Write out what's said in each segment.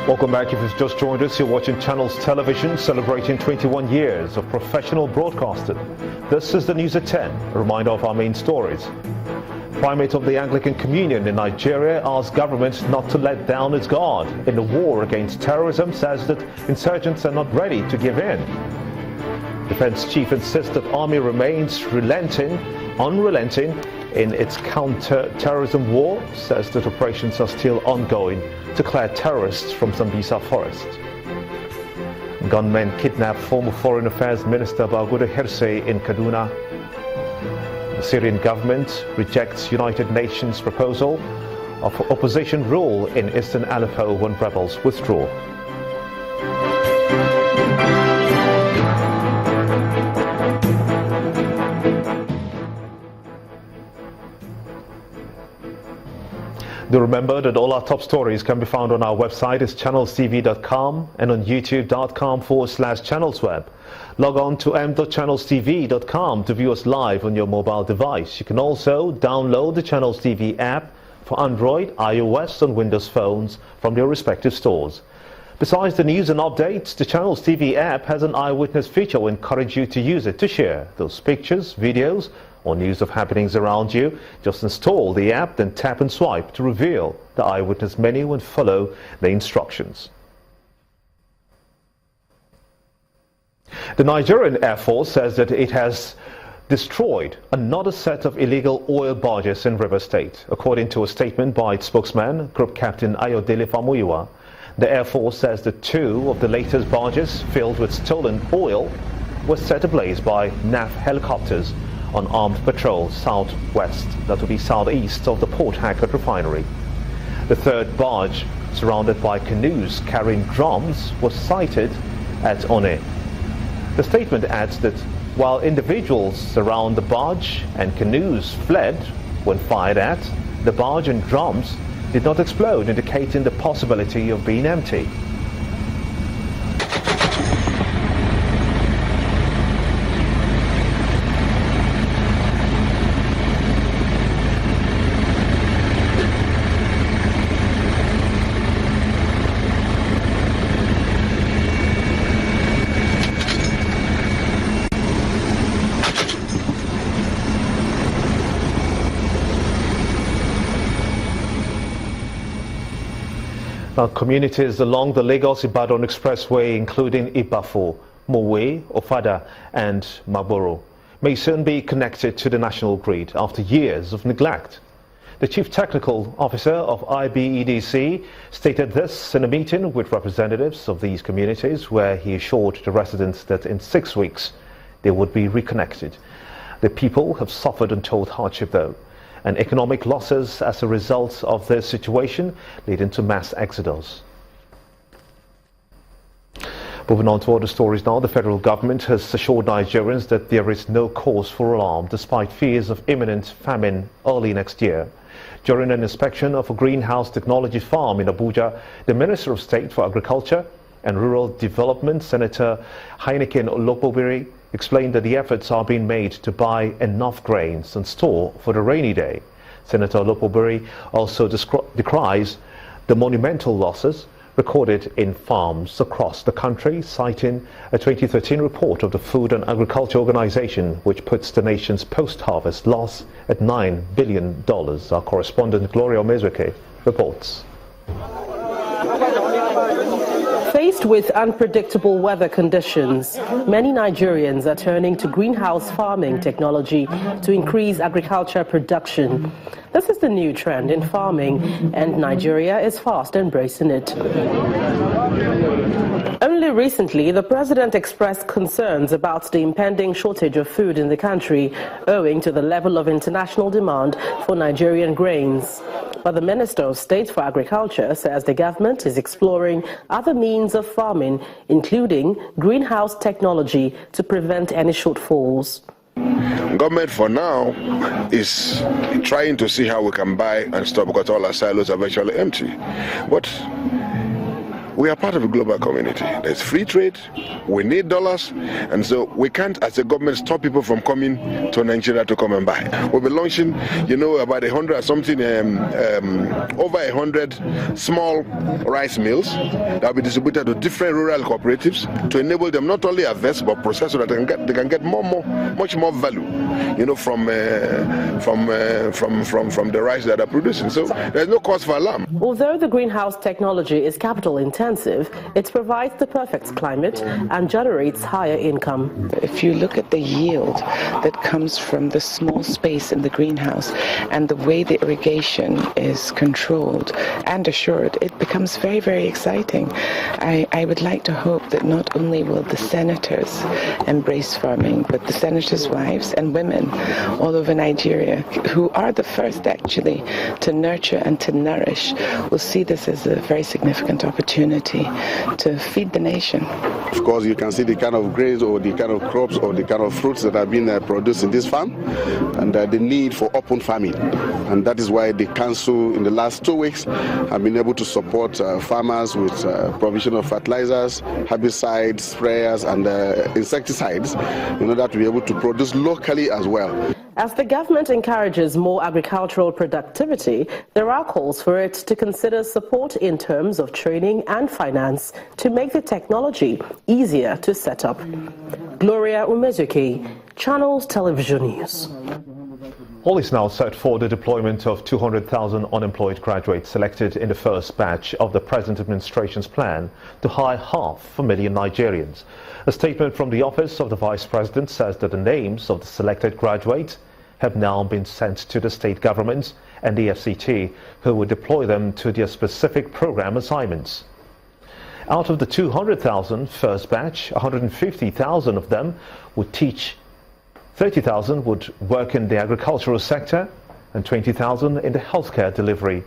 Welcome back. If you've just joined us, you're watching Channels Television celebrating 21 years of professional broadcasting. This is the news at 10. A reminder of our main stories. Primate of the Anglican Communion in Nigeria asks government not to let down its guard in the war against terrorism, says that insurgents are not ready to give in. Defense chief insists that army remains unrelenting in its counter-terrorism war, says that operations are still ongoing to clear terrorists from Sambisa forest. Gunmen kidnap former Foreign Affairs Minister Baguda Hirse in Kaduna. The Syrian government rejects United Nations proposal of opposition rule in eastern Aleppo when rebels withdraw. Do remember that all our top stories can be found on our website, is channelstv.com, and on youtube.com/channelsweb. Log on to m.channelstv.com to view us live on your mobile device. You can also download the Channels TV app for Android, iOS and Windows phones from their respective stores. Besides the news and updates, the Channels TV app has an eyewitness feature. We encourage you to use it to share those pictures, videos, or news of happenings around you. Just install the app, then tap and swipe to reveal the eyewitness menu and follow the instructions. The Nigerian Air Force says that it has destroyed another set of illegal oil barges in Rivers State. According to a statement by its spokesman, Group Captain Ayodele Famuyiwa, the Air Force says that two of the latest barges filled with stolen oil were set ablaze by NAF helicopters on armed patrol southwest, that would be southeast of the Port Harcourt refinery. The third barge, surrounded by canoes carrying drums, was sighted at One. The statement adds that while individuals around the barge and canoes fled when fired at, the barge and drums did not explode, indicating the possibility of being empty. Now, communities along the Lagos-Ibadan Expressway, including Ibafo, Mowe, Ofada and Maboro, may soon be connected to the national grid after years of neglect. The Chief Technical Officer of IBEDC stated this in a meeting with representatives of these communities, where he assured the residents that in 6 weeks they would be reconnected. The people have suffered untold hardship, though, and economic losses as a result of this situation, leading to mass exodus. Moving on to other stories now, the federal government has assured Nigerians that there is no cause for alarm despite fears of imminent famine early next year. During an inspection of a greenhouse technology farm in Abuja, the Minister of State for Agriculture and Rural Development, Senator Heineken Olopobiri, explained that the efforts are being made to buy enough grains and store for the rainy day. Senator Olopobiri also decries the monumental losses recorded in farms across the country, citing a 2013 report of the Food and Agriculture Organization, which puts the nation's post-harvest loss at $9 billion. Our correspondent Gloria Omezweke reports. Faced with unpredictable weather conditions, many Nigerians are turning to greenhouse farming technology to increase agriculture production. This is the new trend in farming, and Nigeria is fast embracing it. Only recently, the president expressed concerns about the impending shortage of food in the country, owing to the level of international demand for Nigerian grains. But the Minister of State for Agriculture says the government is exploring other means of farming, including greenhouse technology, to prevent any shortfalls. Government for now is trying to see how we can buy and store, because all our silos are virtually empty. But we are part of a global community. There's free trade, we need dollars, and so we can't, as a government, stop people from coming to Nigeria to come and buy. We'll be launching, about 100 something, over 100 small rice mills that will be distributed to different rural cooperatives to enable them not only harvest but process so that they can get much more value, from the rice that are producing. So there's no cause for alarm. Although the greenhouse technology is capital intensive, it provides the perfect climate and generates higher income. If you look at the yield that comes from the small space in the greenhouse and the way the irrigation is controlled and assured, it becomes very, very exciting. I would like to hope that not only will the senators embrace farming, but the senators' wives and women all over Nigeria, who are the first actually to nurture and to nourish, will see this as a very significant opportunity to feed the nation. Of course, you can see the kind of grains or the kind of crops or the kind of fruits that have been produced in this farm, and the need for open farming. And that is why the council in the last 2 weeks have been able to support farmers with provision of fertilizers, herbicides, sprayers, and insecticides in order to be able to produce locally as well. As the government encourages more agricultural productivity, there are calls for it to consider support in terms of training and finance to make the technology easier to set up. Gloria Umezuki, Channels Television News. All is now set for the deployment of 200,000 unemployed graduates selected in the first batch of the present administration's plan to hire 500,000 Nigerians. A statement from the office of the Vice President says that the names of the selected graduates have now been sent to the state governments and the FCT, who will deploy them to their specific program assignments. Out of the 200,000 first batch, 150,000 of them would teach, 30,000 would work in the agricultural sector, and 20,000 in the healthcare delivery,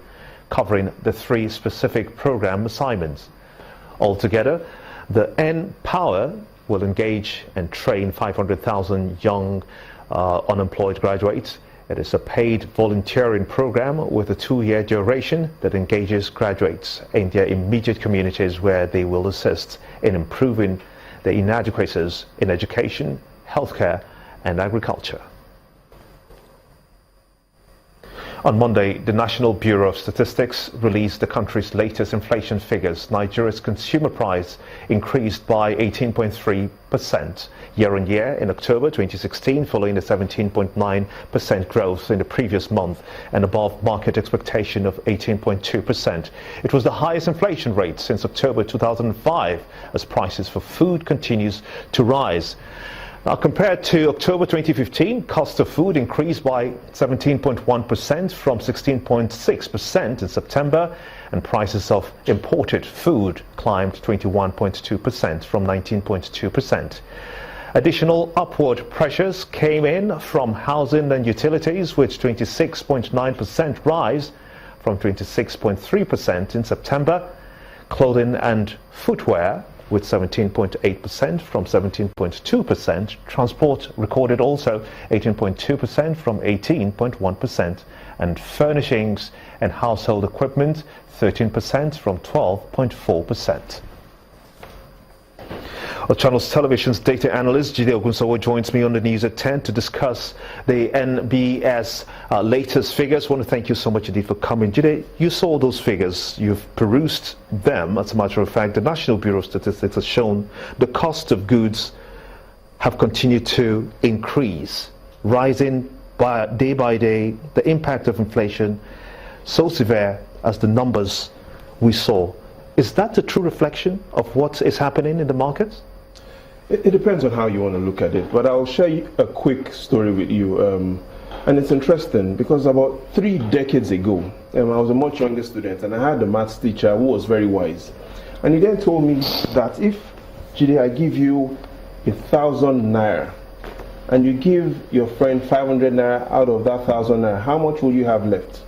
covering the 3 specific program assignments. Altogether, the N-Power will engage and train 500,000 young unemployed graduates. It is a paid volunteering program with a 2-year duration that engages graduates in their immediate communities, where they will assist in improving the inadequacies in education, healthcare, and agriculture. On Monday, the National Bureau of Statistics released the country's latest inflation figures. Nigeria's consumer price increased by 18.3% year-on-year in October 2016, following the 17.9% growth in the previous month and above market expectation of 18.2%. It was the highest inflation rate since October 2005, as prices for food continues to rise. Now, compared to October 2015, cost of food increased by 17.1% from 16.6% in September, and prices of imported food climbed 21.2% from 19.2%. Additional upward pressures came in from housing and utilities, with 26.9% rise from 26.3% in September, clothing and footwear with 17.8% from 17.2%. Transport recorded also 18.2% from 18.1%, and furnishings and household equipment 13% from 12.4%. Channels Television's data analyst Jide Ogunsowo joins me on the news at 10 to discuss the NBS latest figures. I want to thank you so much indeed for coming. Jide, you saw those figures, you've perused them. As a matter of fact, the National Bureau of Statistics has shown the cost of goods have continued to increase, rising day by day. The impact of inflation so severe as the numbers we saw. Is that the true reflection of what is happening in the markets? It depends on how you want to look at it, but I'll share a quick story with you. And it's interesting because about 3 decades ago, I was a much younger student, and I had a maths teacher who was very wise. And he then told me that if, Jide, I give you 1,000 naira, and you give your friend 500 naira out of that 1,000 naira, how much will you have left?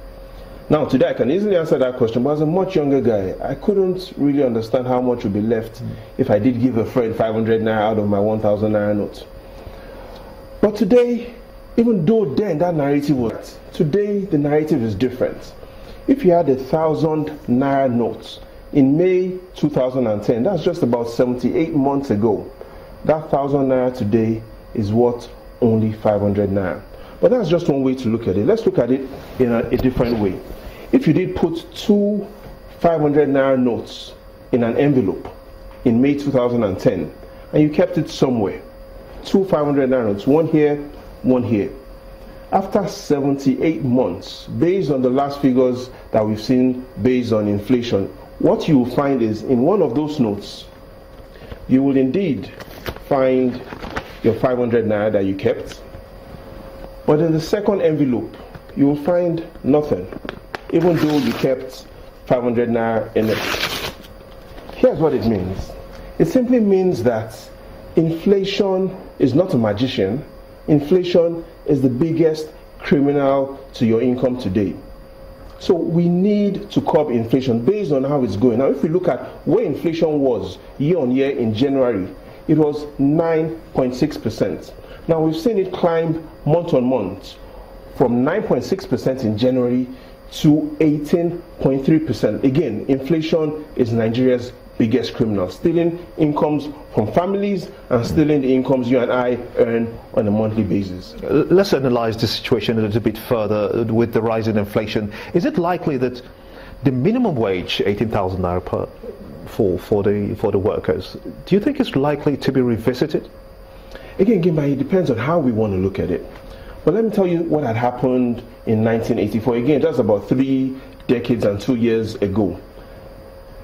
Now, today I can easily answer that question, but as a much younger guy, I couldn't really understand how much would be left if I did give a friend 500 naira out of my 1,000 naira note. But today, even though then that narrative was, today the narrative is different. If you had 1,000 naira notes In May 2010, that's just about 78 months ago, that 1,000 naira today is worth only 500 naira. But that's just one way to look at it. Let's look at it in a different way. If you did put two 500 naira notes in an envelope in May 2010, and you kept it somewhere, two 500 naira notes, one here, one here. After 78 months, based on the last figures that we've seen based on inflation, what you will find is in one of those notes, you will indeed find your 500 naira that you kept. But in the second envelope, you will find nothing, even though you kept 500 naira in it. Here's what it means. It simply means that inflation is not a magician. Inflation is the biggest criminal to your income today. So we need to curb inflation based on how it's going. Now, if we look at where inflation was year on year in January, it was 9.6%. Now, we've seen it climb month on month from 9.6% in January to 18.3%. Again, inflation is Nigeria's biggest criminal, stealing incomes from families and stealing the incomes you and I earn on a monthly basis. Let's analyze the situation a little bit further with the rise in inflation. Is it likely that the minimum wage, 18,000 naira per for the workers, do you think it's likely to be revisited? Again, Gimba, it depends on how we want to look at it. But let me tell you what had happened in 1984. Again, that's about 3 decades and 2 years ago.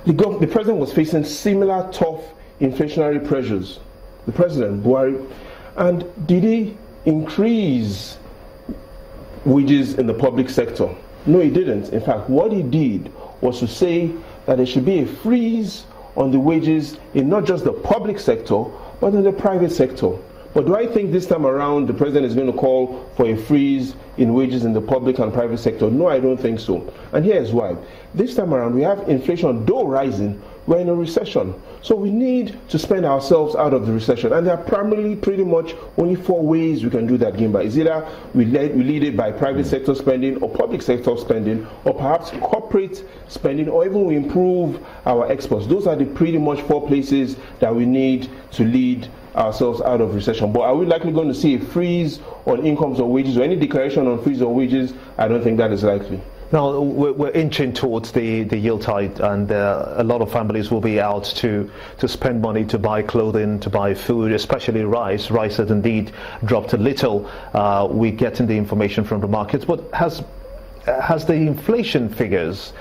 The president was facing similar tough inflationary pressures. The president, Buhari. And did he increase wages in the public sector? No, he didn't. In fact, what he did was to say that there should be a freeze on the wages in not just the public sector, but in the private sector. But do I think this time around the president is going to call for a freeze in wages in the public and private sector? No, I don't think so. And here's why. This time around we have inflation, though rising, we're in a recession. So we need to spend ourselves out of the recession. And there are primarily pretty much only 4 ways we can do that, Gimba. It's either we lead it by private sector spending or public sector spending, or perhaps corporate spending, or even we improve our exports. Those are the pretty much 4 places that we need to lead ourselves out of recession. But are we likely going to see a freeze on incomes or wages, or any declaration on freeze on wages? I don't think that is likely. Now, we're inching towards the Yuletide, and a lot of families will be out to spend money to buy clothing, to buy food, especially rice. Rice has indeed dropped a little. We're getting the information from the markets. But has the inflation figures,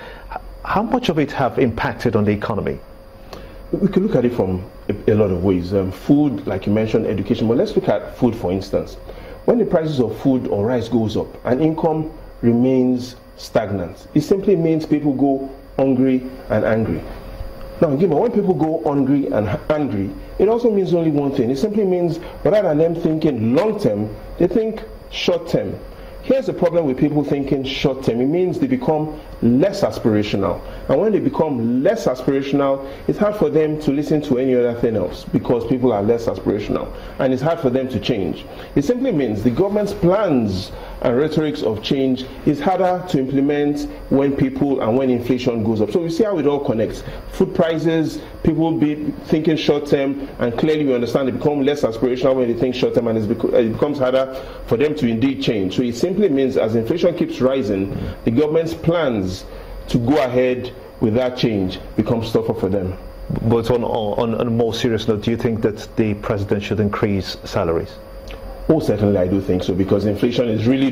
how much of it have impacted on the economy? We could look at it from a lot of ways. Food, like you mentioned, education. But let's look at food, for instance. When the prices of food or rice goes up and income remains stagnant, it simply means people go hungry and angry. Now, when people go hungry and angry, it also means only one thing. It simply means rather than them thinking long term, they think short term. Here's the problem with people thinking short term. It means they become less aspirational. And when they become less aspirational, it's hard for them to listen to any other thing else because people are less aspirational. And it's hard for them to change. It simply means the government's plans and rhetorics of change is harder to implement when people and when inflation goes up. So we see how it all connects. Food prices, people be thinking short term, and clearly we understand they become less aspirational when they think short term, and it becomes harder for them to indeed change. So it simply means as inflation keeps rising, the government's plans to go ahead with that change becomes tougher for them. But on a more serious note, do you think that the president should increase salaries? Oh, certainly I do think so, because inflation is really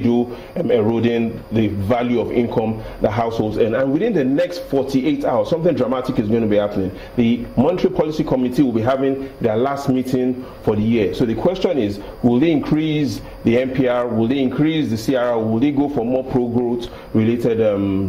eroding the value of income that households earn. And within the next 48 hours, something dramatic is going to be happening. The Monetary Policy Committee will be having their last meeting for the year. So the question is, will they increase the MPR? Will they increase the CRR? Will they go for more pro-growth related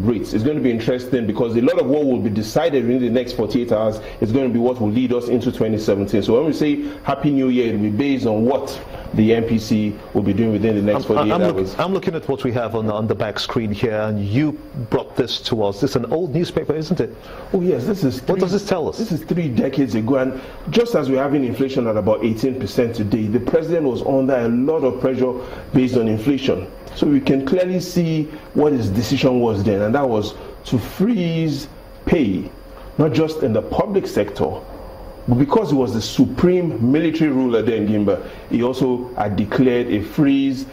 rates? It's going to be interesting because a lot of what will be decided within the next 48 hours is going to be what will lead us into 2017. So when we say Happy New Year, it will be based on what the MPC will be doing within the next 48 hours. I'm looking at what we have on the back screen here, and you brought this to us. This is an old newspaper, isn't it? Oh yes, what does this tell us? This is 3 decades ago, and just as we're having inflation at about 18% today, the president was under a lot of pressure based on inflation. So we can clearly see what his decision was then, and that was to freeze pay not just in the public sector, but because he was the supreme military ruler then, Gimba, he also had declared a freeze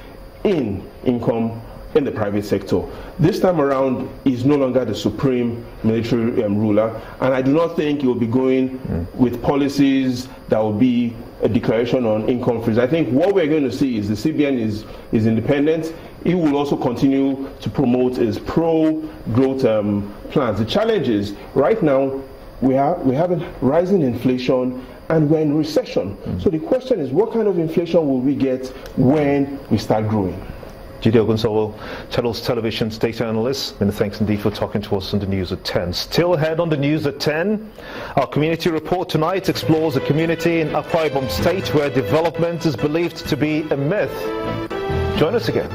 in income in the private sector. This time around, he's no longer the supreme military ruler, and I do not think he will be going with policies that will be a declaration on income freeze. I think what we're going to see is the CBN is independent. He will also continue to promote his pro-growth plans. The challenge is, right now, we have a rising inflation and we're in recession. So the question is, what kind of inflation will we get when we start growing? Jide Ogunsowo, Channels Television's data analyst, many thanks indeed for talking to us on the news at 10. Still ahead on the news at 10, our community report tonight explores a community in Akwa Ibom State where development is believed to be a myth. Join us again.